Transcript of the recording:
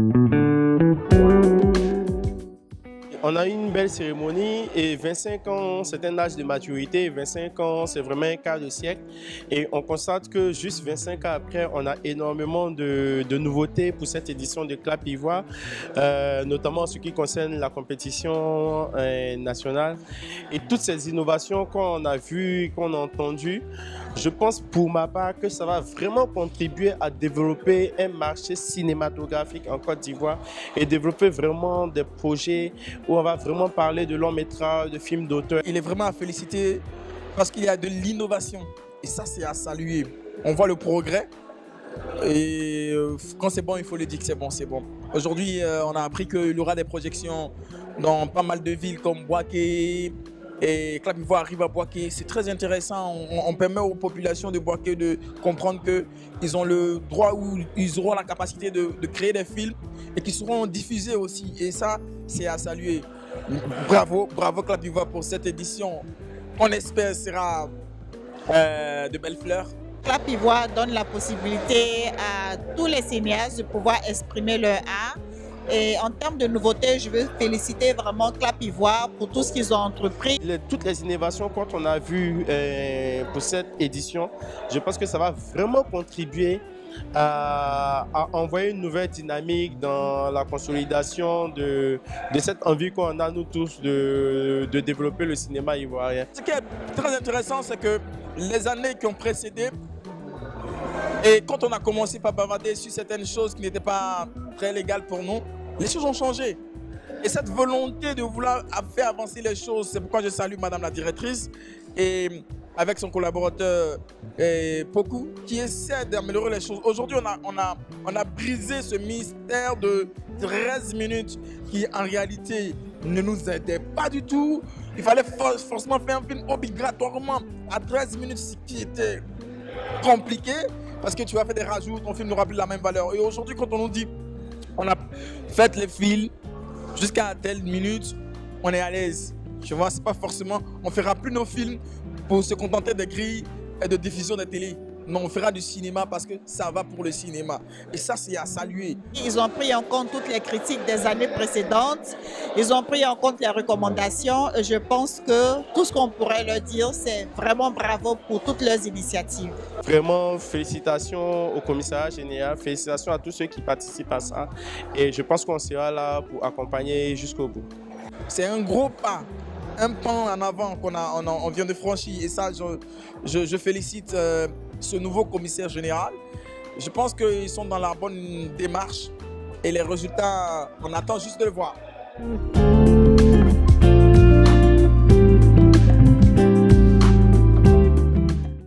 On a eu une belle cérémonie et 25 ans, c'est un âge de maturité. 25 ans, c'est vraiment un quart de siècle. Et on constate que juste 25 ans après, on a énormément de nouveautés pour cette édition de Clap Ivoire, notamment en ce qui concerne la compétition nationale. Et toutes ces innovations qu'on a vues, qu'on a entendues, je pense pour ma part que ça va vraiment contribuer à développer un marché cinématographique en Côte d'Ivoire et développer vraiment des projets où on va vraiment parler de long métrage, de films d'auteur. Il est vraiment à féliciter parce qu'il y a de l'innovation et ça c'est à saluer. On voit le progrès et quand c'est bon il faut le dire que c'est bon, c'est bon. Aujourd'hui on a appris qu'il y aura des projections dans pas mal de villes comme Bouaké et Clap Ivoire arrive à Bouaké. C'est très intéressant, on permet aux populations de Bouaké de comprendre qu'ils ont le droit ou ils auront la capacité de créer des films et qui seront diffusés aussi et ça c'est à saluer. Bravo, bravo Clap Ivoire pour cette édition. On espère sera de belles fleurs. Clap Ivoire donne la possibilité à tous les cinéastes de pouvoir exprimer leur art. Et en termes de nouveautés, je veux féliciter vraiment Clap Ivoire pour tout ce qu'ils ont entrepris. Toutes les innovations qu'on a vues pour cette édition, je pense que ça va vraiment contribuer à envoyer une nouvelle dynamique dans la consolidation de cette envie qu'on a nous tous de développer le cinéma ivoirien. Ce qui est très intéressant, c'est que les années qui ont précédé, et quand on a commencé par bavarder sur certaines choses qui n'étaient pas très légales pour nous, les choses ont changé. Et cette volonté de vouloir faire avancer les choses, c'est pourquoi je salue Madame la directrice et avec son collaborateur Poku, qui essaie d'améliorer les choses. Aujourd'hui, on a brisé ce mystère de 13 minutes qui, en réalité, ne nous aidait pas du tout. Il fallait forcément faire un film obligatoirement à 13 minutes, ce qui était compliqué, parce que tu vas faire des rajouts, ton film n'aura plus la même valeur. Et aujourd'hui, quand on nous dit, on a fait les films jusqu'à telle minute, on est à l'aise. Je vois, c'est pas forcément, on fera plus nos films pour se contenter des grilles et de diffusion de télé. Non, on fera du cinéma parce que ça va pour le cinéma. Et ça, c'est à saluer. Ils ont pris en compte toutes les critiques des années précédentes. Ils ont pris en compte les recommandations. Et je pense que tout ce qu'on pourrait leur dire, c'est vraiment bravo pour toutes leurs initiatives. Vraiment, félicitations au commissariat général, félicitations à tous ceux qui participent à ça. Et je pense qu'on sera là pour accompagner jusqu'au bout. C'est un gros pas. Un pas en avant qu'on vient de franchir et ça, je félicite ce nouveau commissaire général. Je pense qu'ils sont dans la bonne démarche et les résultats, on attend juste de le voir.